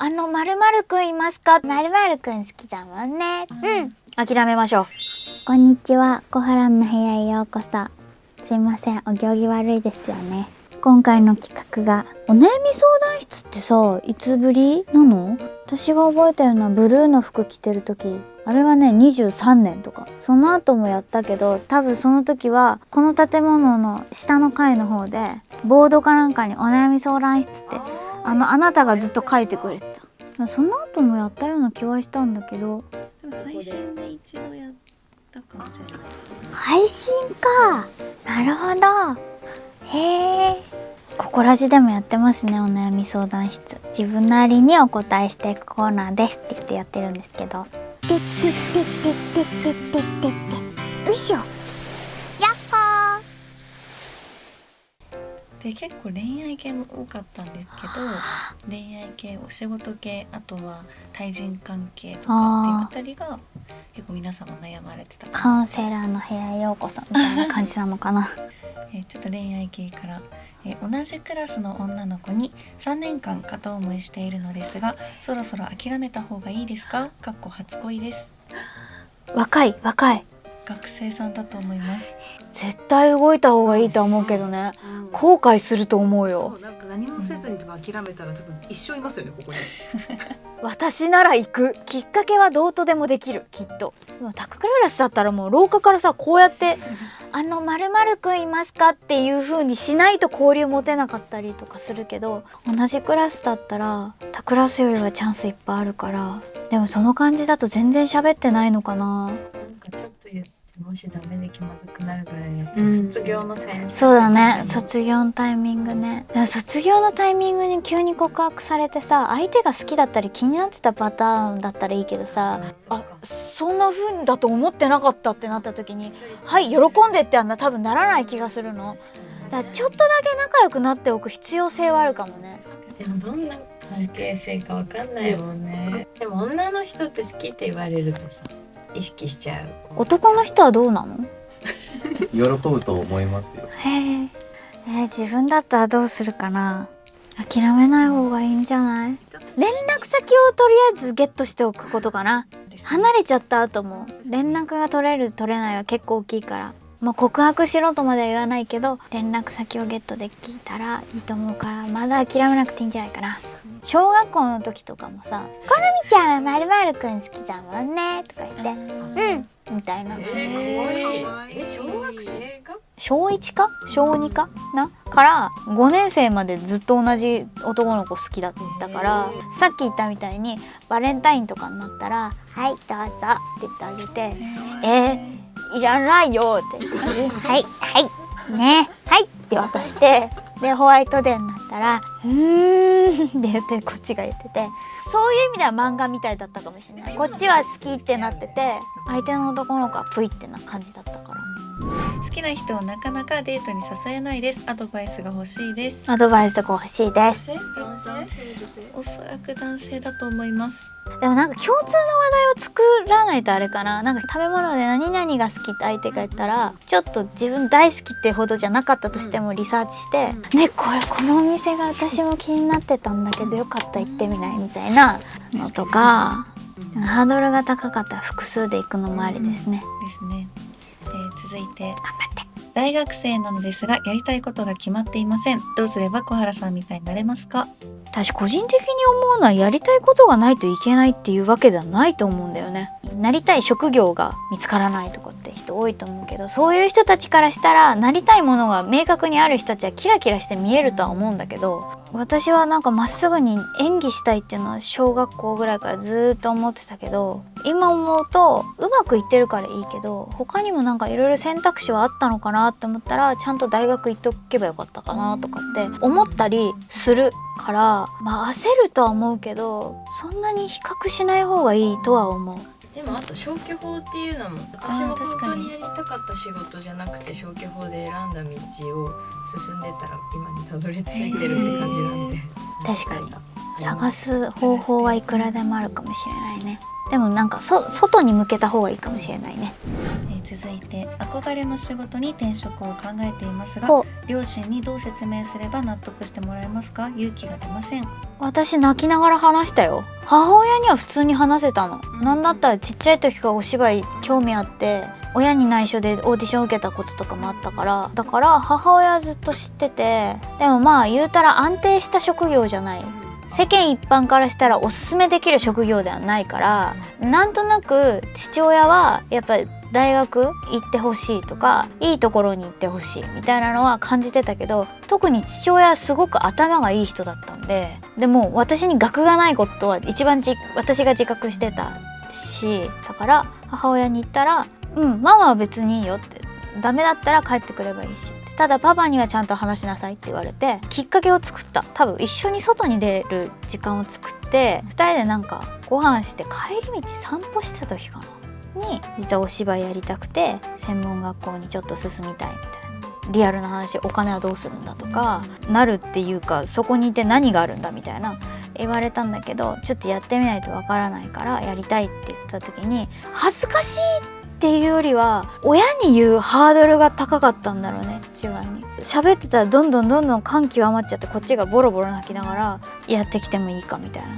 〇〇くんいますか？〇〇くん好きだもんね。うん。諦めましょう。こんにちは。小原の部屋へようこそ。すいません。お行儀悪いですよね。今回の企画がお悩み相談室ってさ、いつぶりなの？私が覚えてるのはブルーの服着てる時、あれはね23年とか。その後もやったけど、多分その時はこの建物の下の階の方でボードかなんかにお悩み相談室ってあなたがずっと書いてくれてた。その後もやったような気はしたんだけど、配信で一度やったかもしれない。配信か。なるほど。へえ。ここらじでもやってますね、お悩み相談室。自分なりにお答えしていくコーナーですって言ってやってるんですけど。てってってってってってってってって。うしょ。やっほー。で結構恋愛系も多かったんですけど、恋愛系、お仕事系、あとは対人関係とかっていうあたりが結構皆様悩まれてたかな。カウンセラーの部屋へようこそみたいな感じなのかな。ちょっと恋愛系から、同じクラスの女の子に3年間片思いしているのですが、そろそろ諦めた方がいいですか？かっこ初恋です。若い。学生さんだと思います。絶対動いた方がいいと思うけどね、後悔すると思うよ。そうなんか何もせずに諦めたら多分一生いますよね、ここに。私なら行く。きっかけはどうとでもできる、きっと。でもタククラスだったらもう廊下からさ、こうやって〇〇くんいますかっていう風にしないと交流持てなかったりとかするけど、同じクラスだったら他クラスよりはチャンスいっぱいあるから。でもその感じだと全然喋ってないのかな。なんかちょっと言ってもしダメで気まずくなるぐらいだったら、卒業のタイミング、そうだね、卒業のタイミングね。だから卒業のタイミングに急に告白されてさ、相手が好きだったり気になってたパターンだったらいいけどさ、そんな風だと思ってなかったってなった時に、はい喜んでって多分ならない気がするの。だからちょっとだけ仲良くなっておく必要性はあるかもね。でもどんな関係性かわかんないもんね。でも女の人って好きって言われるとさ、意識しちゃう。男の人はどうなの？喜ぶと思いますよ。へえ。自分だったらどうするかな。諦めない方がいいんじゃない？連絡先をとりあえずゲットしておくことかな。離れちゃった後も連絡が取れる取れないは結構大きいから、まあ、告白しろとまでは言わないけど、連絡先をゲットできたらいいと思うから、まだ諦めなくていいんじゃないかな。小学校の時とかもさ、「こるみちゃんは〇〇くん好きだもんね」とか言って「うん」みたいな。かわいい。小学生が小1か小2かなから5年生までずっと同じ男の子好きだったから、さっき言ったみたいにバレンタインとかになったら「はいどうぞ」って言ってあげて「いらないよ」って言って「はいはいねはい」って渡して、でホワイトデーになったら「って言ってこっちが言ってて、そういう意味では漫画みたいだったかもしれない。こっちは好きってなってて、相手の男の子はプイってな感じだったから。好きな人をなかなかデートに誘えないです。アドバイスが欲しいです。アドバイスが欲しいです。男性おそらく男性だと思います。でもなんか共通の話題を作らないとあれかな。なんか食べ物で何々が好きって相手が言ったら、ちょっと自分大好きってほどじゃなかったとしてもリサーチして、ね、このお店が私も気になってたんだけどよかったら行ってみないみたいなのとか、ハードルが高かったら複数で行くのもありですね。ですね。続いて大学生なのですがやりたいことが決まっていません。どうすれば小原さんみたいになれますか？私個人的に思うのは、やりたいことがないといけないっていうわけではないと思うんだよね。なりたい職業が見つからないとかって人多いと思うけど、そういう人たちからしたらなりたいものが明確にある人たちはキラキラして見えるとは思うんだけど、私はなんかまっすぐに演技したいっていうのは小学校ぐらいからずっと思ってたけど、今思うとうまくいってるからいいけど、他にもなんかいろいろ選択肢はあったのかなって思ったら、ちゃんと大学行っとけばよかったかなとかって思ったりするから、まあ焦るとは思うけど、そんなに比較しない方がいいとは思う。でもあと消去法っていうのも、私も本当にやりたかった仕事じゃなくて消去法で選んだ道を進んでたら今にたどり着いてるって感じなんで、確かに探す方法はいくらでもあるかもしれないね。でもなんか外に向けた方がいいかもしれないね。続いて憧れの仕事に転職を考えていますが、両親にどう説明すれば納得してもらえますか？勇気が出ません。私泣きながら話したよ。母親には普通に話せたの。なんだったらちっちゃい時からお芝居興味あって親に内緒でオーディション受けたこととかもあったから、だから母親はずっと知ってて、でもまあ言うたら安定した職業じゃない、世間一般からしたらおすすめできる職業ではないから、なんとなく父親はやっぱり大学行ってほしいとかいいところに行ってほしいみたいなのは感じてたけど、特に父親はすごく頭がいい人だったんで、でも私に学がないことは一番私が自覚してたし、だから母親に言ったら「ママは別にいいよ」って、ダメだったら帰ってくればいいし、ただパパにはちゃんと話しなさいって言われて、きっかけを作った。多分一緒に外に出る時間を作って2人でなんかご飯して帰り道散歩してた時かなに、実はお芝居やりたくて専門学校にちょっと進みたいみたいな、リアルな話、お金はどうするんだとか、なるっていうかそこにいて何があるんだみたいな言われたんだけど、ちょっとやってみないとわからないからやりたいって言った時に、恥ずかしいっていうよりは親に言うハードルが高かったんだろうね。父親に喋ってたらどんどん感極まっちゃって、こっちがボロボロ泣きながらやってきてもいいかみたいな。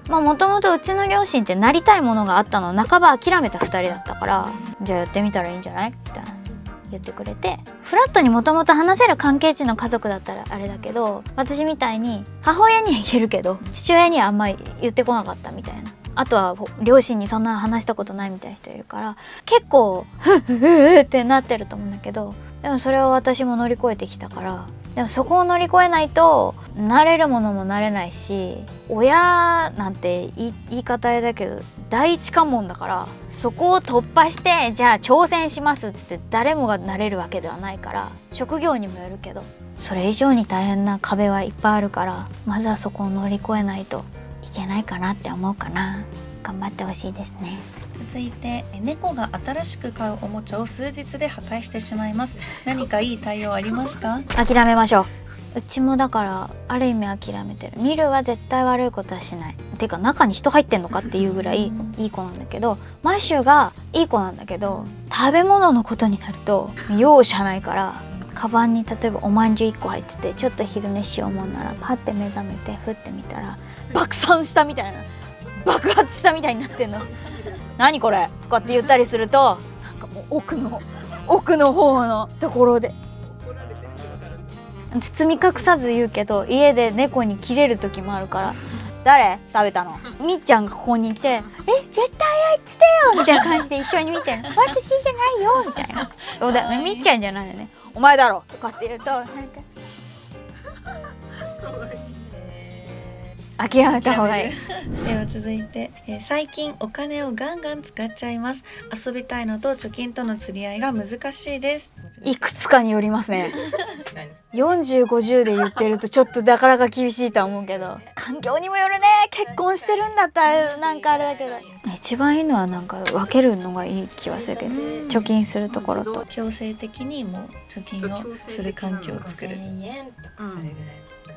まあもともとうちの両親ってなりたいものがあったのを半ば諦めた2人だったから、じゃあやってみたらいいんじゃないみたいな言ってくれて、フラットにもともと話せる関係値の家族だったらあれだけど、私みたいに母親には言えるけど父親にはあんまり言ってこなかったみたいな、あとは両親にそんな話したことないみたいな人いるから、結構フッってなってると思うんだけど、でもそれを私も乗り越えてきたから、でもそこを乗り越えないとなれるものもなれないし、親なんて言い方あれだけど第一関門だから、そこを突破してじゃあ挑戦しますっつって誰もがなれるわけではないから、職業にもよるけどそれ以上に大変な壁はいっぱいあるから、まずはそこを乗り越えないといけないかなって思うかな。頑張ってほしいですね。続いて、猫が新しく買うおもちゃを数日で破壊してしまいます。何かいい対応ありますか？諦めましょう。うちもだからある意味諦めてる。ミルは絶対悪いことはしない。てか中に人入ってんのかっていうぐらいいい子なんだけど、マッシュがいい子なんだけど、食べ物のことになると容赦ないから、カバンに例えばおまんじゅう1個入ってて、ちょっと昼寝しようもんならパッて目覚めて振ってみたら爆散したみたいな、爆発したみたいになってんの。何これとかって言ったりすると、なんかもう奥の方のところで包み隠さず言うけど、家で猫に切れる時もあるから、誰食べたの、みっちゃんがここにいて、絶対あいつだよみたいな感じで一緒に見てるの、私じゃないよみたいな、そうだよね、みっちゃんじゃないよね、お前だろとかって言うと、なんか諦めた方がいい。では続いて、最近お金をガンガン使っちゃいます。遊びたいのと貯金との釣り合いが難しいです。いくつかによりますね。確かに40、50で言ってるとちょっとなかなか厳しいとは思うけど、環境にもよるね。結婚してるんだったらなんかあれだけど、一番いいのはなんか分けるのがいい気はするけど、貯金するところと。強制的にもう貯金をする環境を作る。5000円とかそれぐらい、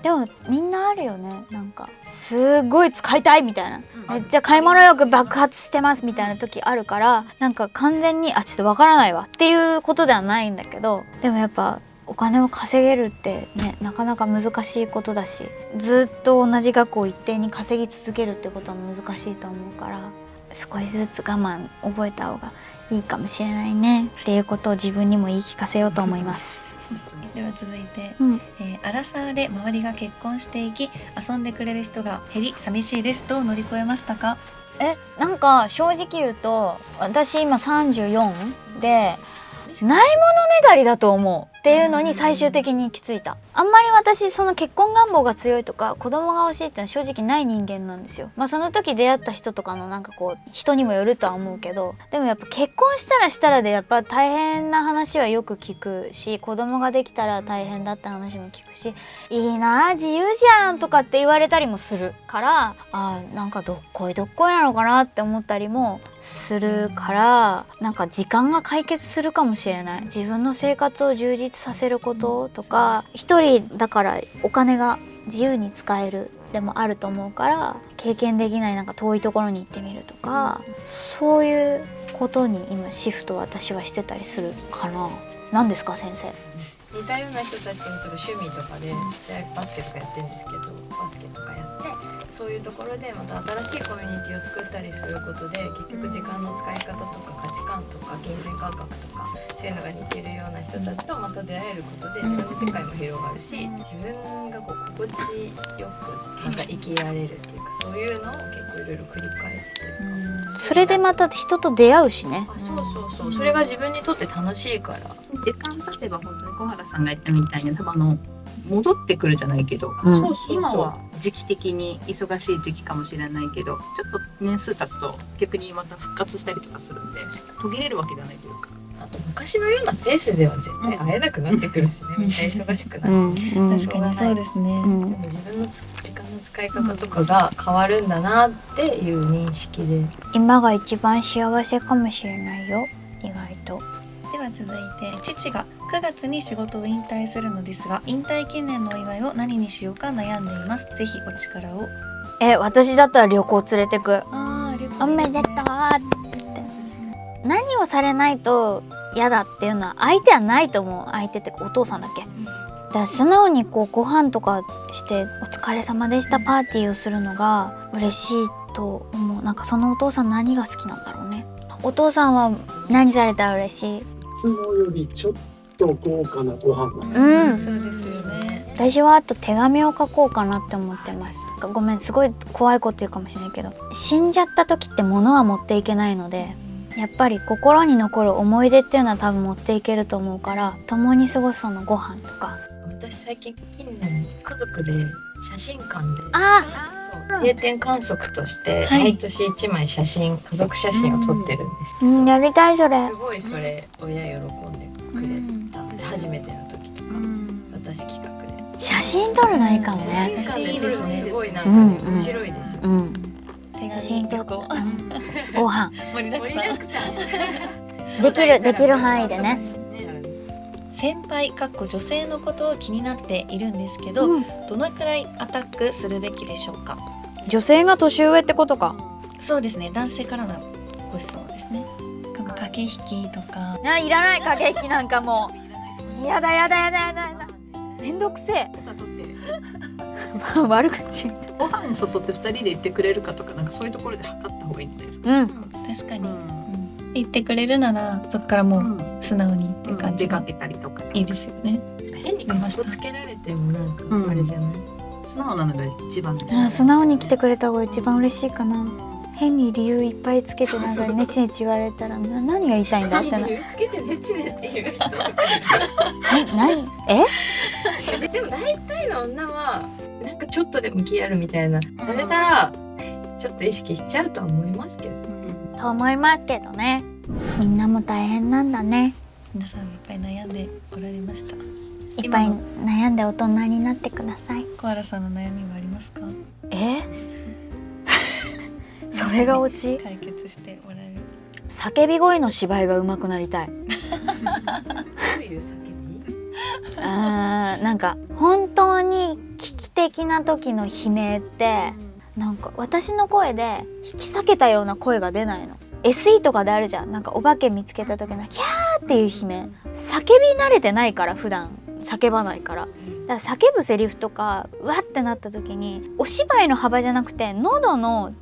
でもみんなあるよね、なんかすごい使いたいみたいな、めっちゃ買い物欲爆発してますみたいな時あるから、なんか完全にちょっとわからないわっていうことではないんだけど、でもやっぱお金を稼げるってね、なかなか難しいことだし、ずっと同じ額を一定に稼ぎ続けるってことは難しいと思うから、少しずつ我慢覚えた方がいいかもしれないねっていうことを自分にも言い聞かせようと思いますでは続いて、うんアラサーで周りが結婚していき遊んでくれる人が減り寂しいです。どう乗り越えましたか？なんか正直言うと、私今34でないものねだりだと思うっていうのに最終的に行き着いた。あんまり私その結婚願望が強いとか子供が欲しいっていうのは正直ない人間なんですよ。まあその時出会った人とかのなんかこう人にもよるとは思うけど、でもやっぱ結婚したらでやっぱ大変な話はよく聞くし、子供ができたら大変だって話も聞くし、いいな自由じゃんとかって言われたりもするから、なんかどっこいなのかなって思ったりもするから、なんか時間が解決するかもしれない。自分の生活を充実させることとか、一人だからお金が自由に使えるでもあると思うから、経験できないなんか遠いところに行ってみるとか、そういうことに今シフト私はしてたりするかな。何ですか先生？似たような人たちにとる趣味とかで試合バスケとかやってるんですけど、バスケとかやってそういうところでまた新しいコミュニティを作ったりすることで結局時間の使い方とか価値観とか金銭感覚とかそういうのが似てるような人たちとまた出会えることで自分の世界も広がるし、自分がこう心地よくまた生きられるっていうか、そういうのを結構いろいろ繰り返してる。それでまた人と出会うしね。あ、そうそうそう、それが自分にとって楽しいから。時間経てば本当に小原さんが言ったみたいに多分戻ってくるじゃないけど、うんそう今は時期的に忙しい時期かもしれないけど、ちょっと年数経つと逆にまた復活したりとかするんで途切れるわけではないというか。あと昔のようなペースでは絶対会えなくなってくるしね、みんな忙しくなる、確かにそうですね。でも自分の時間の使い方とかが変わるんだなっていう認識で、今が一番幸せかもしれないよ、意外と。では続いて、父が9月に仕事を引退するのですが、引退記念のお祝いを何にしようか悩んでいます。ぜひお力を。私だったら旅行連れてく。旅行おめでとうって言って。何をされないと嫌だっていうのは相手はないと思う。相手ってお父さんだっけ、だから素直にこうご飯とかしてお疲れ様でしたパーティーをするのが嬉しいと思う。なんかそのお父さん何が好きなんだろうね。お父さんは何されたら嬉しい？いつもよりちょっと豪華なご飯が、そうですよね。私はあと手紙を書こうかなって思ってます。ごめん、すごい怖いこと言うかもしれないけど、死んじゃった時って物は持っていけないので、やっぱり心に残る思い出っていうのは多分持っていけると思うから、共に過ごすそのご飯とか。私最近近年家族で写真館であ定点観測としてはい毎年1枚写真、家族写真を撮ってるんですけやりたいそれ。ど、すごいそれ親喜んでくれた、初めての時とか、私企画で写真撮るのいいかもね。写真館で撮るのすごいなんかうんね、面白いですよ、写真撮ってご飯盛りだくさん。盛りだくさんできる範囲でね。先輩女性のことを気になっているんですけど、どのくらいアタックするべきでしょうか？女性が年上ってことか。そうですね、男性からのご質問ですね。駆け引きとか。いらない駆け引きなんかもう。やだ。めんどくせえ。悪口みたい。ご飯誘って2人で行ってくれるかとか、なんかそういうところで測った方がいいんじゃないですか。確かに、言ってくれるならそこからもう素直にっていう感じが出かけたりとかいいですよね。変にかっこつけられてもなんかあれじゃない、素直なのが一番素直に来てくれた方が一番嬉しいかな。変に理由いっぱいつけてなんかネチネチ言われたら何が言いたいんだってな。つけてねちねって言う人何でも大体の女はなんかちょっとでも気あるみたいなされたらちょっと意識しちゃうとは思いますけど、と思いますけどね。みんなも大変なんだね。皆さんいっぱい悩んでおられました。いっぱい悩んで大人になってください。小原さんの悩みはありますか？それがオチ？解決しておられる。叫び声の芝居が上手くなりたい。どういう叫び？なんか本当に危機的な時の悲鳴ってなんか私の声で引き裂けたような声が出ないの。 SE とかであるじゃん。なんかお化け見つけた時のキャーっていう悲鳴、叫び慣れてないから普段叫ばないから。だから叫ぶセリフとかうわってなった時にお芝居の幅じゃなくて喉の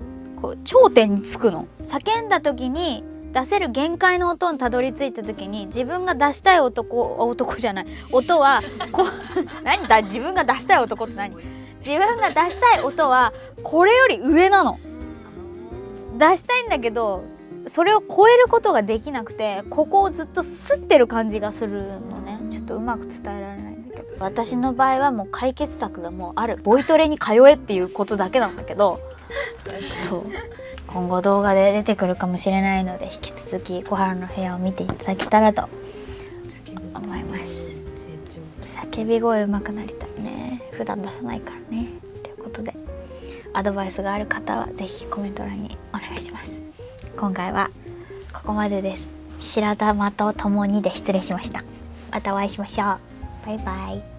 こう頂点につくの。叫んだ時に出せる限界の音にたどり着いた時に自分が出したい音じゃない音はこ何だ自分が出したい男って何？自分が出したい音はこれより上なの。出したいんだけどそれを超えることができなくて、ここをずっと吸ってる感じがするのね。ちょっとうまく伝えられないんだけど、私の場合はもう解決策がもうある。ボイトレに通えっていうことだけなんだけどそう今後動画で出てくるかもしれないので、引き続き小原の部屋を見ていただけたらと思います。叫び声上手くなりたいね。普段出さないからね。ということでアドバイスがある方はぜひコメント欄にお願いします。今回はここまでです。白玉と共にで失礼しました。またお会いしましょう。バイバイ。